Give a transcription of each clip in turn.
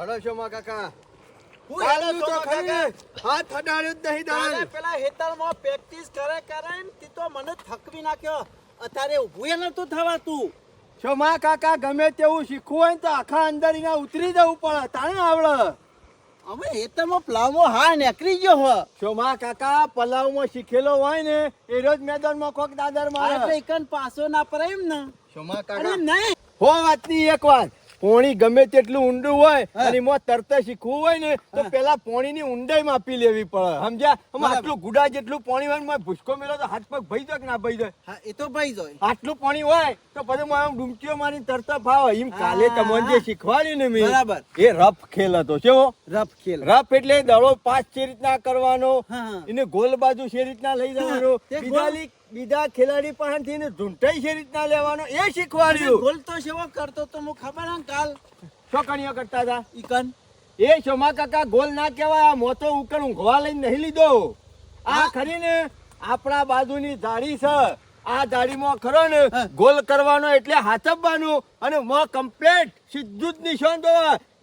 હડો શોમા કાકા હું હેડો તો શોમા ખરી કાકા. હાથ અડાડ્યો જ નહીં દાળ પેલા હેતરમાં પ્રેક્ટિસ કરે ને તે તો મને થકવી નાખ્યો. અત્યારે ઊભું એ નતું થવાતું. શોમા કાકા ગમે તેવું શીખવું હોય ને તો આખા અંદર એના ઉતરી જવું પડે તાણે આવડે. અમે હેતરમાં પ્લાવમાં હા નીકળી ગયો હો. શોમા કાકા પલાવમાં શીખેલો હોય ને એ રોજ મેદાનમાં કોક દાદર એટલે મારે. ઈકન પાછો ના પરાય એમ ને. શોમા અરે કાકા નહીં. હો વાતની એક વાત પોણી ગમે તેટલું ઊંડું હોય અને એમાં તરત શીખવું હોય ને તો પેલા પોણીની ઊંડાઈ માપી લેવી પડે સમજ્યા. આમાં આટલું ગુડા જેટલું પોણી હોય ને ભૂસકો મેલો તો હાથ પગ ભઈ જાય કે ના ભઈ જાય. હા એ તો ભાઈ જોય. આટલું પાણી હોય તો પછી હું ડૂમકીઓ મારી તરત ફાવે એમ કાલે તમને જે શીખવાડ્યું ને મેં બરાબર. એ રફ ખેલ હતો કેવો રફ ખેલ. રફ એટલે દડો પાસ છે રીતના કરવાનો હા. એને ગોલ બાજુ છે રીતના લઈ જવાનો તે ગોલ- બીજા ખેલાડી પાસેથી એને ઝૂંટાઈ છે રીતના લેવાનો એ શીખવાડ્યું. ગોલ તો સેવો કરતો તો હું ખબર હે કાલ છોકરીઓ કરતા હતા ઈકન. એ શોમા કાકા ગોલ ના કહેવાય. આ મોતો ઉકળ ઊંઘવા લઈને નહીં લીધો. આ ખરી ને આપણા બાજુની જાળી છે આ જાળીમાં ખરો ને ગોલ કરવાનો એટલે હાથબવાનું અને મો કમ્પ્લીટ સીધું જ નિશાન તો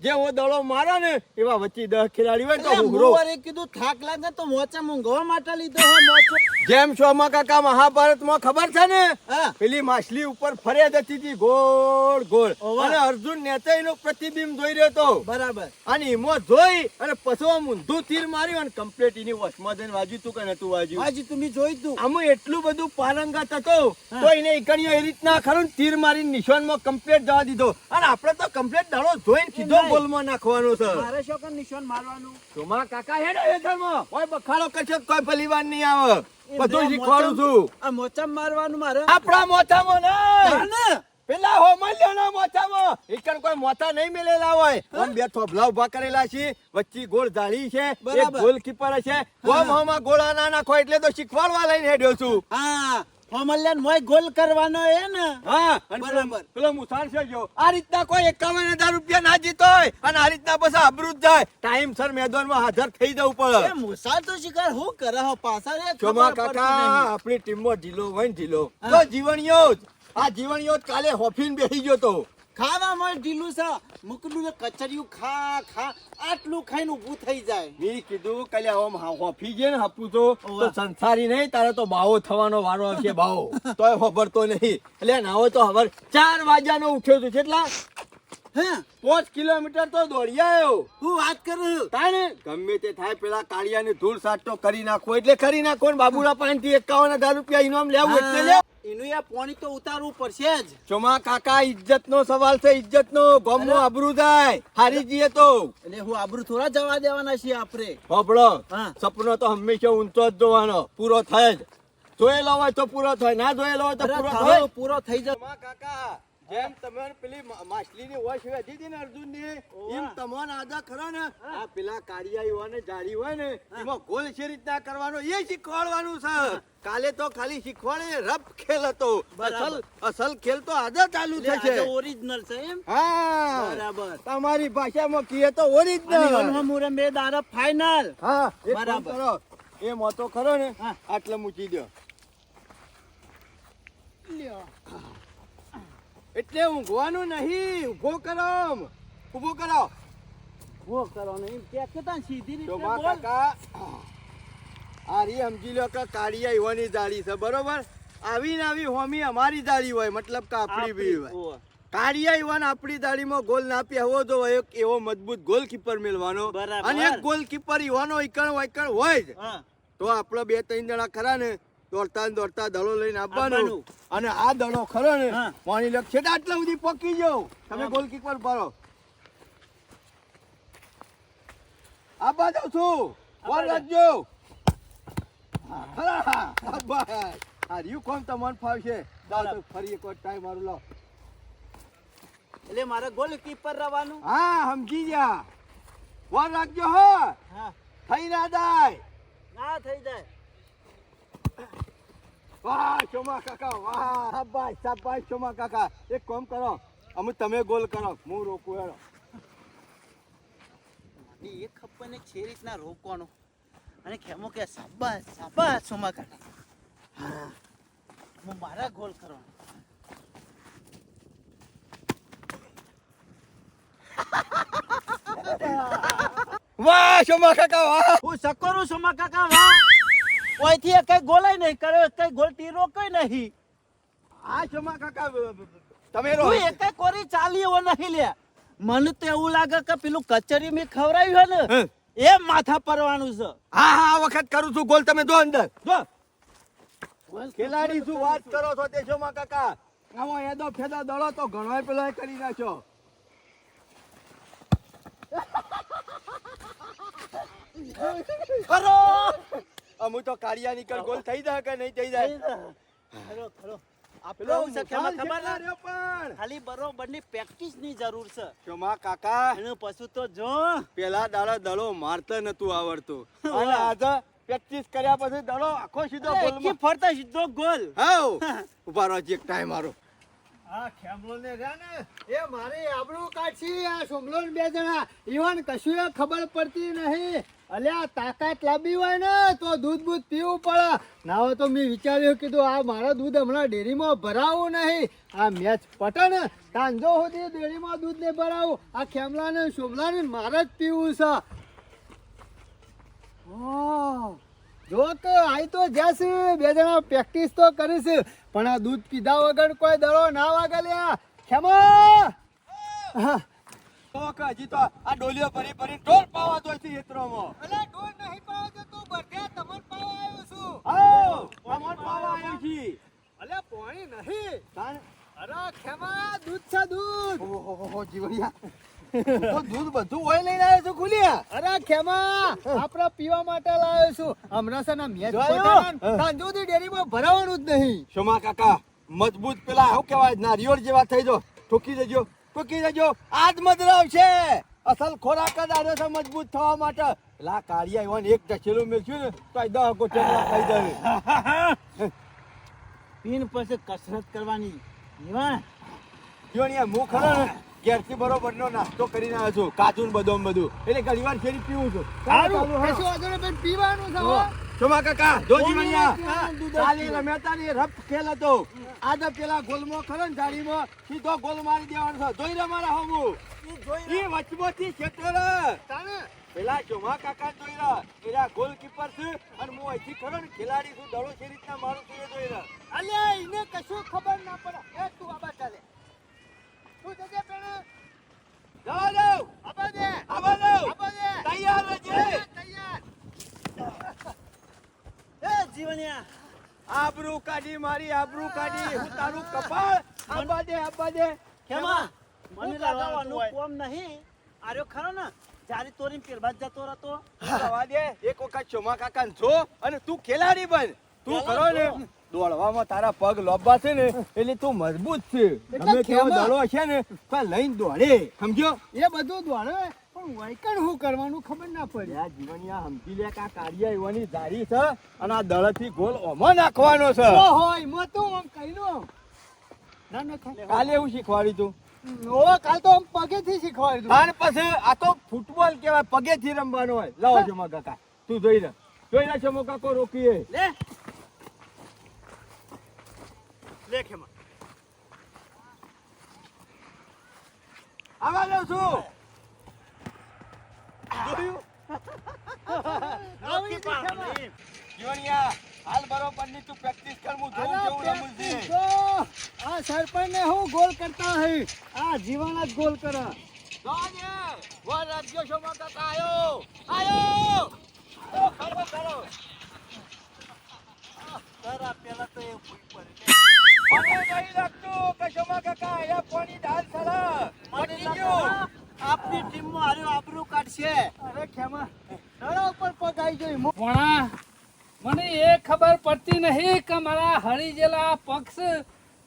જે હું દડો મારો ને એવા વચ્ચે 10 ખેલાડી હોય તો ઉભરો. મુવારે કીધું થાક લાગે તો મોચા મૂંઘવા માટે લીધો હો મોચો. જેમ શોમા કાકા મહાભારતમાં ખબર છે ને હા. પેલી માછલી ઉપર ફરે જતી હતી ગોળ ગોળ ઓવા. અને અર્જુન નેતાઈનું પ્રતિબિંબ જોઈ રહ્યો હતો બરાબર. અને એમાં જોઈ અને પછી આમ ઊંધું તીર માર્યું અને કમ્પ્લીટ એની વશમાં જઈને વાજ્યું તું કે નતું વાજ્યું. હાજી તમે જોઈ તું. આમાં એટલું બધું પારંગત હતો તો એને ઈકણીઓ એ રીતના ખરું ને તીર મારીને નિશાનમાં કમ્પ્લીટ જવા દીધો અને આપણે તો કમ્પ્લીટ દડો જોઈને સીધો નહીં. ગોલમાં નાખવાનો છે. મારે શું કર નિશાન મારવાનું. શોમા કાકા હેડો હેઠળમાં કોઈ બખાડો કરશે તો કોઈ ભલીવાર નહીં આવે. એ બધું બે શીખવાડું મોચા- છું. આ મોચા મારવાનું મારે. આપણા મોથામાં નહીં તાને. પેલા હોમલ્યોના મોથામાં ઈકણ કોઈ મોથા નહીં મેલેલા હોય. આમ બે થોભલા ઉભા કરેલા છે વચ્ચે ગોળ જાળી છે એક બરાબર. ગોલકીપર છે. ગોમ હોમાં ગોળા ના નાખો એટલે તો શીખવાડવા લઈને હેડ્યો છું. હા હોમલ્યાન મોય ગોલ કરવાનો એ ને. હા અને બરાબર. પેલો મુસાર છે જો આ રીતના કોઈ 51,000 રૂપિયા ના જીતો હોય અને આ રીતના બસ આબરૂ જ જાય ટાઈમસર મેદાનમાં હાજર થઈ જવું પડે. એ મુસાર તો શિકાર હું કરે હો પાછા રે શોમા ખબર પડતી કાકા નહીં. આપણી ટીમમાં ઢીલો હોય ને ઢીલો હા. તો જીવણીઓ જ આ જીવણીઓ જ કાલે હોફીને બેસી ગયો તો. ખાવામાં ઢીલું છે. મુકનું એ કચરિયું ખા ખા આટલું ખાઈને ઊભું થઈ જાય. મેં કીધું કાલે આમ હોફી છે ને હાપું તો સંસારી નહીં તારે તો બાવો થવાનો વારો આવશે બાવો તોય ખબર તો નહીં એટલે ના હોય તો ખબર 4 વાગ્યાનો ઉઠ્યો છું કેટલા હે 5 કિલોમીટર તો દોડી આવ્યો. હું વાત કરું. તાણે ગમે તે થાય પેલા કાળિયાને ધૂળ સાટો કરી નાખો એટલે કરી નાખો ને બાબુરા પાસેથી 51,000 રૂપિયા ઇનામ લેવું એટલે લે. એનું આ પાણી તો ઉતારવું પડશે જ. શોમા કાકા ઇજ્જતનો સવાલ છે ઇજ્જતનો ગામનો આબરૂ જાય હારી જઈએ તો એટલે હું આબરૂ થોડા જવા દેવાના છીએ આપણે. હોબળો હા. સપનો તો હંમેશા ઊંચો જ જોવાનો પૂરો થાય જ. જોયેલો હોય તો પૂરો થાય ના જોયેલો હોય તો અરે પૂરો થાવ, થાય. પૂરો થઈ જશે. શોમા કાકા જેમ તમે પેલી માછલીની વોશ વેચી હતી ને અર્જુનની એમ તમને આદા ખરો ને આ પેલા કાળિયા યુવાને જાળી હોય ને એમાં ગોલ છે રીતના કરવાનો એ શીખવાડવાનું છે. કાલે તો ખાલી શીખવાડે રફ ખેલ હતો. બરાબર. અસલ ખેલ તો આજે ચાલુ થશે. ઓરિજિનલ છે એમ. હા બરાબર. તમારી ભાષામાં કહીએ તો અને ઓરિજિનલ. વનવા મુરે બે દાડા ફાઇનલ. હા એક કામ બરાબર. કરો એ મોતો ખરો ને હા. આટલે મૂકી દો એટલે ઊંઘવાનું નહીં ઉભો કરો ઉભો કરો. વો કરો ને એમ કે કેતા સીધી રીતે શોમા બોલ. કાકા આ રી સમજી લો કે કાળિયા યુવાની જાળી છે બરોબર. આવી ને આવી હોમી અમારી જાળી હોય મતલબ કે આપણી બી હોય. ઓવા. કાળિયા યુવાન આપણી જાળીમાં ગોલ ના પહેવો તો એક એવો મજબૂત ગોલકીપર મેળવાનો બરાબર. અને એક ગોલકીપર યુવાનો એકણ હોય જ હા. તો આપણે 2-3 જણા ખરા ને દોડતા ને દોડતા દડો લઈને આવવાનું આવવાનું. અને આ દડો ખરો ને હા. પાણી લક્ષે આટલા સુધી પકી જાવ તમે હા. ગોલકીપર ભરો આ બાજુ છું બોલ રાખજો. આ રહ્યું કોણ તમને ફાવશે દાવ તો ફરી એક વાર ટાઈમ મારું લો. એટલે મારે ગોલકીપર રહેવાનું. હા સમજી ગયા બોલ રાખજો હો હા. થઈ ના જાય. ના થઈ જાય. વાહ શોમા કાકા વાહ શાબાશ શાબાશ શોમા કાકા એક કામ કરો અમે તમે ગોલ કરો હું રોકું હેડો. એ ખબર ને છે રીતના રોકવાનો અને ખેમો કે શાબાશ શાબાશ સોમા કાકા. હા હું મારા ગોલ કરવાનો. વાહ શોમા કાકા વાહ. હું સકોરું સોમા કાકા વાહ ઓયથી એ કઈ ગોલાય નહીં કર્યો કઈ ગોલ તીરો કઈ નહીં આ શોમા કાકા તમે રહો. તું એકે કોરી ચાલી એવો નહીં લે મને તો એવું લાગે કે પેલું કચરી મેં ખવડાવ્યું હે હે. ને એ માથા પરવાનું છે હા હા આ વખત કરું છું ગોલ. તમે જો અંદર જો ખેલાડી શું વાત કરો છો તે શોમા કાકા. આવો એદો ફેદો દળો તો ઘણો પેલો એ કરી નાખ્યો. કરો અમુ તો કાળિયા નીકળ ગોલ થઈ જાય કે નહીં થઈ જાય. ખરો ખરો આ પેલો પેલો છે કેમાં ખબર કેટલા ને રહ્યો પણ ખાલી બરોબરની પ્રેક્ટિસ ની જરૂર છે શોમા કાકા અને પછી તો જો પેલા દાડા દડો મારતા નતું આવડતું અને આજે પ્રેક્ટિસ કર્યા પછી દડો આખો સીધો એકી ગોલમાં. ફરતા સીધો ગોલ હાઉ ઉભા રહો એક ટાઈમ મારો. આ ખેમલો ને રહ્યા ને એ મારી આબરૂ કાઢી આ સોમલો ને બે જણા ઈવન કશું એ ખબર પડતી નહીં. અલ્યા તાકાત લાંબી હોય ને તો દૂધ બૂધ પીવું પડે. ના હોય તો મેં વિચાર્યું કીધું આ મારા દૂધ હમણાં ડેરીમાં ભરાવું નહીં. આ મેચ પટે ને સાંજો સુધી ડેરીમાં દૂધ નહીં ભરાવું. આ ખેમલા ને સોમલા ને મારે જ પીવું છે. ઓહ, જો કે આઈ તો જશે બે જણા પ્રેક્ટિસ તો કરીશ પણ આ દૂધ પીધા વગર કોઈ દડો ના વાગે લ્યા. ખેમા તો કે હજી તો આ ડોલીઓ ભરી ભરી ઢોર પાવા તો છે ક્ષેત્રોમાં. અલા ડોર નહીં પાવો તો તું બરધે તમન પાવા આવ્યો છું. હાઉ અમોટ પાવા આવ્યો છી. અલ્યા પાણી નહીં. તાણ અરે ખેમા દૂધ છે દૂધ. ઓહો જીવડિયા તો દૂધ બધું હોય લઈને આવ્યો છો ખુલ્યા. અરે ખેમા આપણે પીવા માટે લાવ્યો છું. હમણાં છે ને મેચ જોયું? સાંજ સુધી ડેરીમાં ભરાવાનું જ નહીં. શોમા કાકા મજબૂત પેલા શું કહેવાય નારિયોળ જેવા થઈ જો ઠોકી દેજો ઠોકી દેજો. આજ મદરાવ છે અસલ ખોરાક જ આવ્યો છે મજબૂત થવા માટે. પેલા કાળિયા એવાને એક ટચેલું મેળ્યું ને તો આ 10 ગોઠેલા ખાઈ જાય. પીન પછી કસરત કરવાની નિવાણ જો ને હું ખરો ને ઘેરથી બરોબરનો નાસ્તો કરીને આવ્યો છું કાજુ ને બદામ બધું એટલે ઘણી વાર ફેરી પીવું છું. સારું કશું વાંધો નહીં પણ પીવાનું છે હો. શોમા કાકા જો હા. જીવણિયા ચાલી રમ્યા ની રફ ખેલ હતો. આજે પેલા ગોલમાં ખરો ને જાળીમાં સીધો ગોલ મારી દેવાનો છે. જોઈ રે મારા હમું ઈ વચમાંથી ક્ષેત્ર તાણે પેલા શોમા કાકા જોઈ રહ્યા એરા ગોલકીપર છે અને હું અહીંથી ખરો ને ખેલાડી છું દડો છે રીતના મારું છું એ જોઈ રહ્યા. અલ્યા એને કશું ખબર ના પડે. એ તું આબા ચાલે તું જજે પેણે જવા દઉં આબા દે આવા દઉં આબા દે તૈયાર રહેજે. તૈયાર. એ જીવણિયા આબરૂ કાઢી મારી આબરૂ કાઢી હું તારું કપાળ આબા દે કેમાં મને હું લગાવવાનું હોય. કોમ નહીં આર્યો ખરો ને જારી તોરીને પેરબાદ જતો રહેતો જવા દે એક વખત શોમા કાકા ને જો અને તું ખેલાડી બન. તું ખરો ને દોડવામાં તારા પગ લોબા છે ને એટલે તું મજબૂત છે. એટલે ગમે તેવો ખેમા. દડો છે ને તો લઈને દોડે સમજો. એ બધું દોડે પણ વાયકણ શું કરવાનું ખબર ના પડી. આ જીવણિયા સમજી લે કે આ કાળિયા એવાની જારી છે અને આ દળથી ગોલ ઓમાં નાખવાનો છે. હોય મો તો આમ કઈનો ના ના ખાય. કાલે એવું શીખવાડી તું ઓ કાલ તો આમ પગેથી શીખવાડ્યું. અને પછી આ તો ફૂટબોલ કેવાય પગેથી રમવાનો હોય. લાવો શોમા કાકા તું જોઈ લે શોમા કાકો રોકીએ. લે લે ખેમા આવા દઉં છું. જોયું નોકી પાડવાની. જીવણિયા હાલ બરોબરની તું પ્રેક્ટિસ કર હું જોઉં અરે કેવું રમું છે. પ્રેક્ટિસ તો આ સરપંચ ને હું ગોલ કરતા હે આ જીવન જ ગોલ કરે. જોજે વર રાજ્ય શોમા કાકા આયો ઓ ખરો ખરો તારા પેલા તો એ ભૂઈ પડે મને નહીં લાગતું કે શોમા કાકા આયા પાણી ડાલ સરા મટી ગયું. આપની ટીમમાં આર્યો આબરૂ કાઢશે અરે ખેમા સડા ઉપર પગ આવી ગઈ. પણ મને એ ખબર પડતી નહીં કે મારા હરી જેલા પક્ષ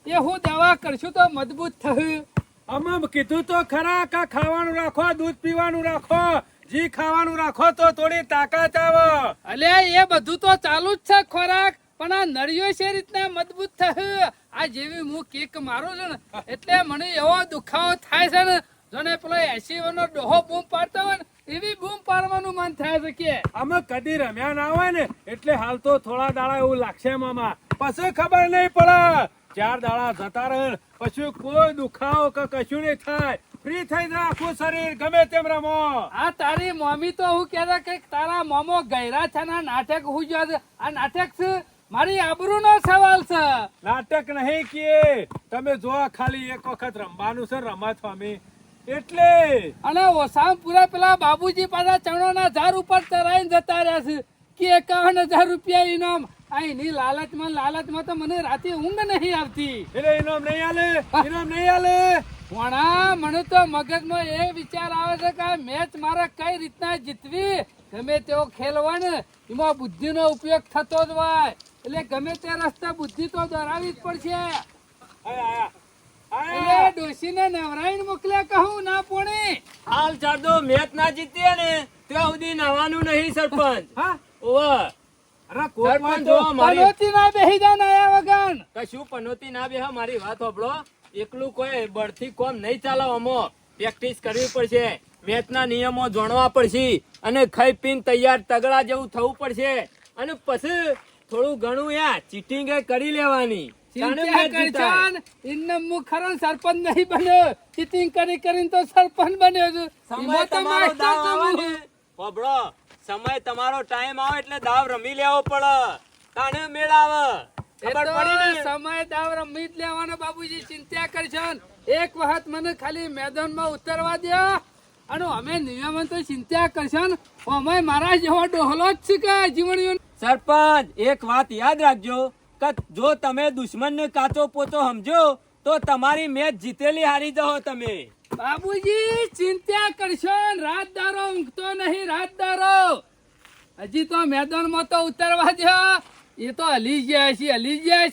એ હું દવા કરશું તો મજબૂત થયું. અમે કીધું તો ખરા કે ખાવાનું રાખો દૂધ પીવાનું રાખો જી ખાવાનું રાખો તો થોડી તાકાત આવે. અલ્યા એ બધું તો ચાલુ જ છે ખોરાક પણ આ નળિયો છે રીતના મજબૂત થયું. આ જેવી હું કેક મારું છું ને એટલે મને એવો દુખાવો થાય છે ને જોને પેલો 80 નો ડોહો બૂમ પાડતો હોય ને એવી બૂમ પાડવાનું મન થાય છે કે અમે કદી રમ્યા ના હોય ને એટલે હાલ તો થોડા દાડા એવું લાગશે મામા પછી ખબર નહીં પડે 4 દાડા જતા રહે પછી કોઈ દુખાવો કે કશું નહીં થાય ફ્રી થઈ જાય આખું શરીર ગમે તેમ રમો. આ તારી મમ્મી તો હું કહેતા કે તારા મોમો ગયરા છે ને નાટક હું જો આ નાટક છે મારી આબરૂનો સવાલ છે. નાટક નહીં કે તમે જો ખાલી એક વખત રમવાનું છે રમત સ્વામી એટલે. અને ઓસામ પૂરા પેલા બાબુજી પાછા ચણોના ઝાડ ઉપર ચરાઈને જતા રહ્યા છે કે 51,000 રૂપિયા ઇનામ. આ એની લાલચમાં તો મને રાતે ઊંઘ નહીં આવતી. એટલે ઇનામ નહીં આલે, ઇનામ નહીં આલે. વણા મને તો મગજમાં એ વિચાર આવે છે કે આ મેચ મારે કઈ રીતના જીતવી. ગમે તેવો ખેલ હોય ને એમાં બુદ્ધિનો ઉપયોગ થતો જ હોય એટલે ગમે તે રસ્તે બુદ્ધિ તો દોરાવી જ પડશે. આયા, આયા, એટલે આયા. ડોશીને નવરાઈને મોકલ્યા કહું ના પોણી. હાલ ચારદો મેચ ના જીતીએ ને ત્યાં સુધી નાવાનું નહીં સરપંચ. હા? ઓવે. અરે કોકમાં સરપંચ તો જો મારી પનોતી ના બેહી જા નાયા વગર. કશું પનોતી ના બેહો, મારી વાત સાંભળો. એકલું કોઈ બળથી કોમ નહીં ચાલે. અમો પ્રેક્ટિસ કરવી પડશે, મેચના નિયમો જાણવા પડશે અને ખાઈ પીને તૈયાર તગડા જેવું થવું પડશે અને પછી થોડું ઘણું યા ચીટિંગ કરી લેવાની. તાણે ચિંતા match જીતાય. કરશાન, ઇન્ને હું ખરો સરપંચ નહીં બન્યો. ચીટિંગ કરીને તો સરપંચ બન્યો છું. સમય એમાં તો તમારો માસ્ટર દાવ છું આવે હું. ને, સાંભળો, સમય તમારો ટાઈમ આવે એટલે દાવ રમી લેવો પડે. તાણે મેળ આવે. એ ખબર તો પડી ને? સમય દાવ રમી જ લેવાનો બાબુજી. ચિંતા કરશો ને. એક વખત મને ખાલી મેદાનમાં ઉતરવા દો અને અમે નિયમન તો ચિંતા કરશો ને. અમે મારા જેવો ડોહલો જ છે કે જીવણીઓ. સરપંચ એક વાત યાદ રાખજો કે જો તમે દુશ્મનને કાચો પોચો સમજો તો તમારી મેચ જીતેલી હારી જાઓ તમે. બાબુજી ચિંતા કરશો ને. રાત દારો ઊંઘતો નહીં, રાત દારો. હજી તો મેદાનમાં તો ઉતરવા દો. એ તો હલી જાય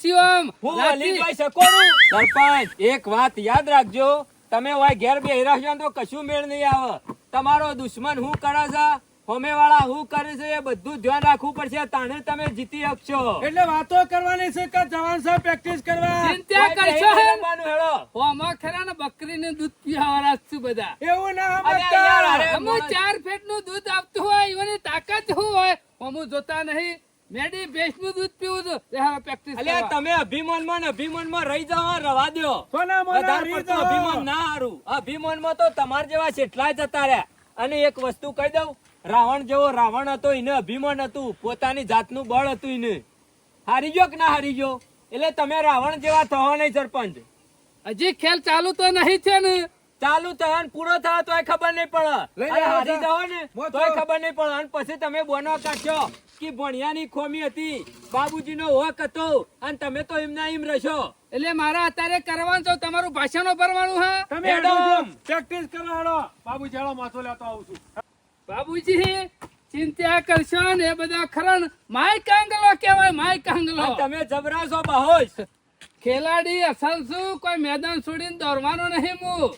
છે આમ. હું રાતે- વલી જોઈ શકું છું? સરપંચ એક વાત યાદ રાખજો, તમે ઓય ઘેર બેહી રહેશો ને તો કશું મેળ નહીં આવે. તમારો દુશ્મન શું કરે છે, હોમેવાળા શું કરે છે, એ બધું ધ્યાન રાખવું પડશે. તાણે તમે જીતી શકશો. એટલે વાતો કરવાની છે કે જવાન સાહેબ પ્રેક્ટિસ કરવા. ચિંતા ઓય કરશો બેહી હે. રમવાનું હેડો. ઓમાં ખરા ને બકરીને દૂધ પીવાવાળા જ છું બધા. એવું ના અરે યાર, સમજતા. અરે અમુ 4 ફેટનું દૂધ આપતું હોય એવાની તાકાત શું હોય અમુ જોતા નહીં. મેડી ભેંસનું દૂધ પીવું છું. લે હવે પ્રેક્ટિસ અલ્યા કરવા. તમે અભિમાનમાં રહી જાઓ, રવા દ્યો. સોના મોના વધારે રીત પડતું અભિમાન ના હારું. અભિમાનમાં તો તમાર જેવા કેટલાય જતા રહ્યા. અને એક વસ્તુ કહી દઉં, રાવણ જેવો રાવણ હતો, એને અભિમાન હતું, પોતાની જાતનું બળ હતું એને. હારી ગયો કે ના હારી ગયો? એટલે તમે રાવણ જેવા થવા નહીં સરપંચ. હજી ખેલ ચાલુ તો નહીં છે ને. ચાલુ થવા ને પૂરો થવા તોય ખબર નહીં પડે. લઈ અને જાઓ હારી સર. જાઓ ને મોટો. તોય ખબર નહીં પડે. અને પછી તમે બોનો કાઢશો કે ભણિયાની ખોમી હતી, બાબુજીનો હોક હતો અને તમે તો એમના એમ રહેશો. એટલે મારા અત્યારે કરવાનું છે તમારું ભાષણો ભરવાનું હા. તમે મેડમ. પ્રેક્ટિસ કરવા હેડો. બાબુ ચાલો માથો લેતો આવું છું. બાબુજી ચિંતા કરશો ને એ બધા ખરા ને. માય કાંગલો કહેવાય, માય કાંગલો. અને તમે જબરાશો બાહોશ. ખેલાડી અસલ છું, કોઈ મેદાન છોડીને દોડવાનો નહીં હું.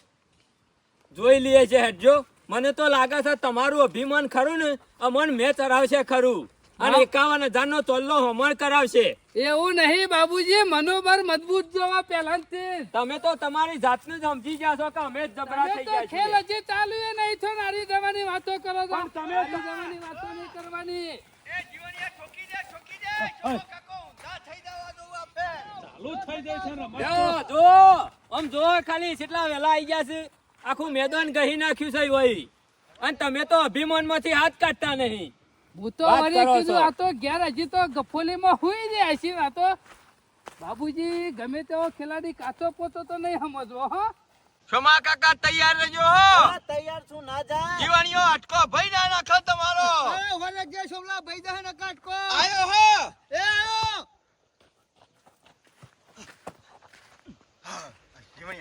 જોઈ લઈએ છે હેડજો. મને તો લાગે છે તમારું અભિમાન ખરું ને અમન મેચ હરાવશે ખરું અને 51,000 નો તોલ્લો હમણ કરાવશે. એવું નહીં બાબુજી, મનોબળ મજબૂત જોવા પહેલાથી જ. તમે તો તમારી જાતને જ સમજી ગયા છો કે અમે જ જબરા તમે થઈ તો ગયા ખેલ છીએ. હજી ચાલુ એ નહીં થયો ને હારી જવાની વાતો કરો છો. પણ તમે હારી જવાની વાતો નહીં કરવાની. ચાલુ જ થઈ જાય છે રમત. જો જો આમ જો ખાલી કેટલા વેલા આવી ગયા છે. આખું મેદાન ગહી નાખ્યું છે વળી. અને તમે તો અભિમાનમાંથી હાથ કાઢતા નહીં. હું તો વાત વળી કરો કીધું છો. આ તો ઘેર હજી તો ગફોલીમાં હુઈ જાય છે. આ તો બાબુજી ગમે તેવો ખેલાડી કાચો પોતો તો નહીં સમજવો હો. સોમા કાકા તૈયાર રહેજો. હા, તૈયાર છું ના જા. જીવાણીઓ અટકો ભઈ ના નાખો તમારો. એ વરખ જે સોમલા ભાઈ દહે ને કાટકો. આયો હો. એ આયો.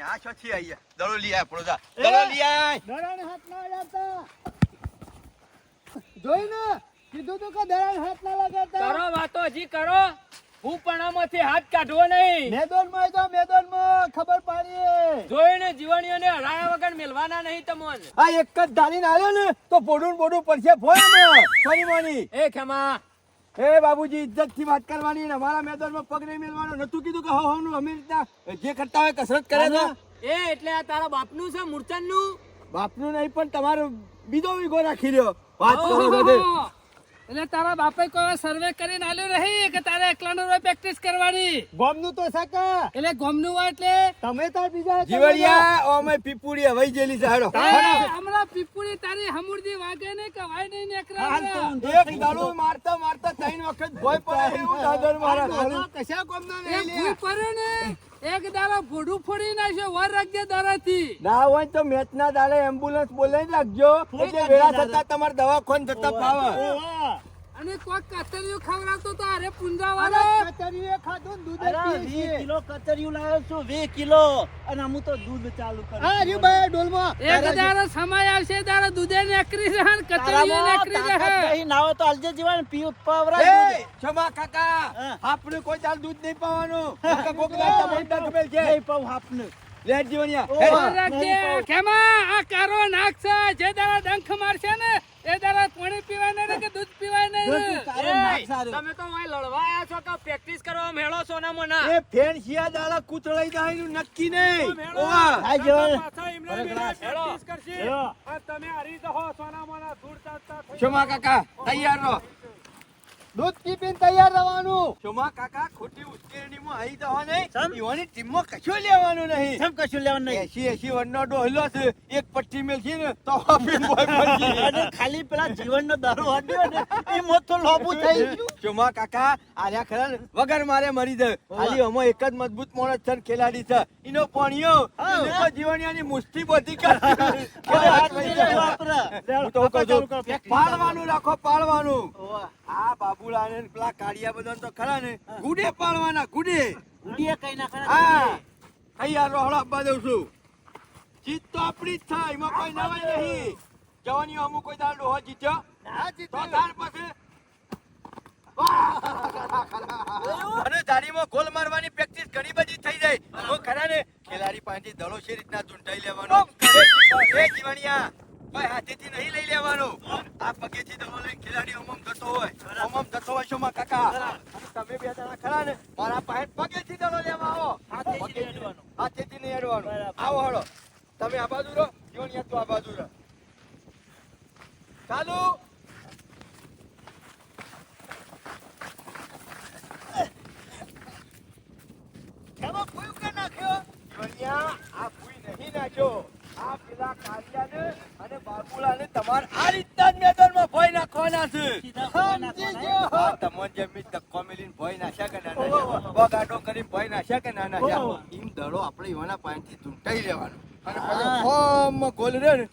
આ છોથી આયા દડો લઈ આય પડો જા દડો લઈ આય દરાને હાથ ના લગાડતા. જોઈ ને કીધું તું કે દરાને હાથ ના લગાડતા. કરો વાતો હજી કરો. હું પણ આમાંથી હાથ કાઢવો નહીં. મેદાનમાં તો મેદાનમાં ખબર પાડીએ. જોઈને જીવાણીઓને હરાયા વગર મેલવાના નહીં તમોન. આ એક જ ધારીને આવ્યો ને તો પોડું પોડું પડશે ફોય ને ફરી માની. એ ખેમા એ બાબુજી ઇજ્જત થી વાત કરવાની ને અમારા મેદાનમાં પગ નહીં મેલવાનો. નતું કીધું કે હો નું અમે રીતના જે કરતા હોય કસરત કરે છે. એ એટલે આ તારા બાપનું છે મૂર્છનનું. બાપનું નહીં પણ તમારો બીજો વીઘો રાખી લ્યો. વાત કરો છો તે. ઓહો. એટલે તારા બાપે કોઈ સર્વે કરીને આલ્યું નહીં કે તારે એકલાનો રોજ પ્રેક્ટિસ કરવાની? ગોમનું તો સકા એટલે ગોમનું હોય એટલે તમે તાર બીજા જીવડિયા ઓમે પીપુડી હવાઈ જેલી છે હાડો હમણાં પીપુડી તારી હમુરજી વાગે ને કવાય નહીં નેકરા એક દાડો મારતા મારતા 3 વખત ભોય પડે એવું દાદર મારા ઘરે. કશા ગોમના એ નહીં ભૂઈ પડ્યો ને એક દાડો ભોડું ફોડી નાખ્યો વર રાખજે દાડાથી. ના હોય તો મેચ ના દાડે એમ્બ્યુલન્સ બોલાવી રાખજો એટલે વેળા થતા તમારે દવાખાન જતા ફાવે. અને કોક કતરીઓ ખવડાવતો તો અરે પુંજાવાળો કચરીએ ખાધું ને દૂધ અરે, જ પીએ 20 છીએ. કિલો કચરિયું લાવ્યો છું 20 કિલો અને હું તો દૂધ ચાલુ કરું હા રી ભાઈ ડોલમાં એક દાડો સમય આવશે દાડો દૂધે નેકરી છે અને કતરીઓ તારામાં નેકરી તાકાત છે. નહીં, નાવે તો આલજે જીવન પીવું પવરાય એ દૂધ. ક્ષમા કાકા હા. આપણે કોઈ ચાલ દૂધ નહીં પાવાનું કાકા કોક દાડો તમને ડખમેલ છે નહીં પાઉં હાપનું. લે જીવણિયા ઓ. હેડ. વર રાખજે કેમાં આ કારો નાક છે જે દાડો ડંખ મારશે ને એ દાડો પાણી પીવાય નહીં ને કે દૂધ પીવાય નહીં દૂધ ને. તારે નાક સારું. તમે તો અહીં લડવા આયા છો કે પ્રેક્ટિસ કરવા મેળો છો ના મના? એ ફેન શિયા દાડા કૂતરાઈ જાય નું નક્કી નહીં મેળો. ઓવા. આ જીવન. પાછા એમને મેળા પ્રેક્ટિસ કરશે. અને તમે હારી જહો સોના મોના ધૂળ ચાટતા થઈ ક્ષમા કાકા તૈયાર રહો. દૂધ પી પીને તૈયાર રહેવાનું. ક્ષમા કાકા ખોટી ઉશ્કેરણીમાં આવી જવા નહીં સમ? ઈવાની ટીમમાં કશું લેવાનું નહીં કેમ કશું લેવાનું નહીં? 80 વર્ષનો ડોહલો છે એક પટ્ટી મેલથી ને તો આપીને બોય પડી. અને ખાલી પેલા જીવનનો દારૂ હટ્યો ને એ મોટો લોબુ થઈ ગયું. ક્ષમા કાકા આર્યા ખરા ને વગર મારે મરી જાય ખાલી આમાં એક જ મજબૂત માણસ છે ને ખેલાડી છે ઈનો પાણીઓ એને તો જીવણિયાની મુઠ્ઠી બધી કરી હાથ લઈ જાય વાપરે. હું તો કહું છું, પાળવાનું રાખો પાળવાનું ઓવા. આ બાબુલા ને પેલા કાળિયા બધા તો ખરા ને ગુડે પાળવાના ગુડે ઉડીએ કઈ ના કરે. હા તૈયાર રોહડા આપવા દઉં છું જીત તો આપણી જ થાય એમાં કોઈ નવાઈ નહીં જવાની અમુક કોઈ દાડો હો જીત્યો તો તાર પાસે અને દાડીમાં ગોલ મારવાની પ્રેક્ટિસ ઘણી બધી થઈ જાય તો ખરા ને ખેલાડી પાસેથી દડો છે રીતના ચૂંટાઈ લેવાનો એ જીવણિયા ભાઈ હાથેથી નહીં લઈ લેવાનો આ પગેથી દડો લઈને ખેલાડી ઓમમ જતો હોય શોમાં કાકા અને તમે બે જણા ખરા ને મારા પાસે પગેથી દડો લેવા આવો હાથેથી નહીં અડવાનું. હાથેથી નહીં અડવાનું આવો હળો તમે આ બાજુ રહો જીવણિયા તું આ બાજુ રહો ચાલુ એમાં ભૂઈ કે નાખ્યો જીવણિયા આ ભૂઈ નહીં નાખ્યો આ પેલા કાળિયાને અને બાબુલાને તમારે આ રીતના જ મેદાનમાં ભોય નાખવાના છે સીધા ભોય નાખવાના. આ તમને જેમ ધક્કો મેલીને ભોય નાખ્યા કે ના નાખ્યા બગાડો કરીને ભોય નાખ્યા કે ના નાખ્યા એમ દડો આપણે ઈવાના પાસેથી ચૂંટાઈ લેવાનો અને પછી ફોર્મમાં ગોલ રે ને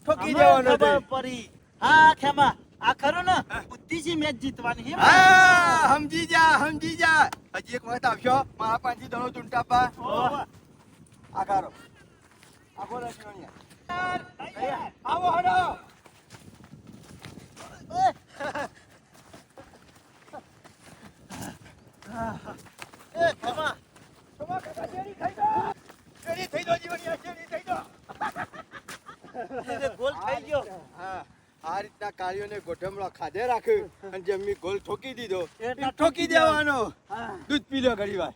ઠોકી અમને દેવાનો છે. ખબર પડી. હા ખેમા આ ખરું ને બુદ્ધિથી મેચ જીતવાની હે. હા સમજી જા હજી એક વખત આવશો મારા પાસેથી દડો ચૂંટાપા ઓવા. આગારો આગો રે જીવણિયા આવો હડો એ ખેમા શોભા કાકા શેરી થઈ જાઓ. શેરી થઈ જાઓ જીવણિયા, શેરી થઈ જાઓ. એ ગોલ થઈ ગયો. હા, આ રીતના કાળીઓને ગોઠમડો ખાધે રાખે અને જેમ મેં ગોલ ઠોકી દીધો એટલે એમ ઠોકી દેવાનો હા. દૂધ પી લો ઘડી વાર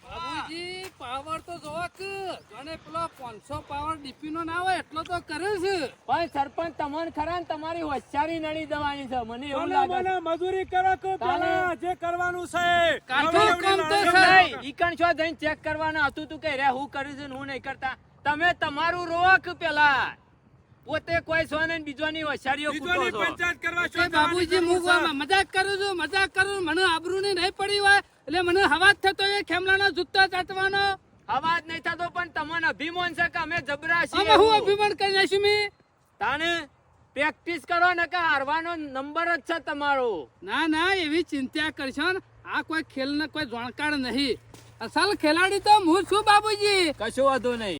બાબુજી પાવર તો જોવો કે જોને પેલો 500 પાવર ડીપી નો ના હોય એટલો તો કરે છે. પણ સરપંચ તમને ખરા ને તમારી હોશિયારી નડી દેવાની છે મને એવું સોના લાગે મોના મજૂરી કરો કે પેલા જે કરવાનું છે કાઠું કામ તો છે. છે. નહીં, ઈકણ છો જઈને ચેક કરવાનું હતું તું કે રે હું કર્યું છે ને હું નહીં કરતા તમે તમારું રોક પેલા પોતે કોઈ છો ને બીજોની હોશિયારીઓ કૂટો બીજોની છો. પંચાયત કરવા એ શું બાબુજી હું કોઈ મજાક કરું છું મને આબરૂ ની નહીં પડી હોય એટલે મને હવાજ થતો એ ખેમલાનો જૂતો ચાટવાનો. અવાજ નહીં થતો પણ તમને અભિમાન છે કે અમે જબરા છીએ આમાં હું એવું. અભિમાન કરી નાખ્યું મેં? તાને પ્રેક્ટિસ કરો ને કે હારવાનો નંબર જ છે તમારો. ના ના એવી ચિંતા કરશો ને આ કોઈ ખેલ ને કોઈ જાણકાર નહીં અસલ ખેલાડી તો હું છું બાબુજી. કશું વાંધો નહીં.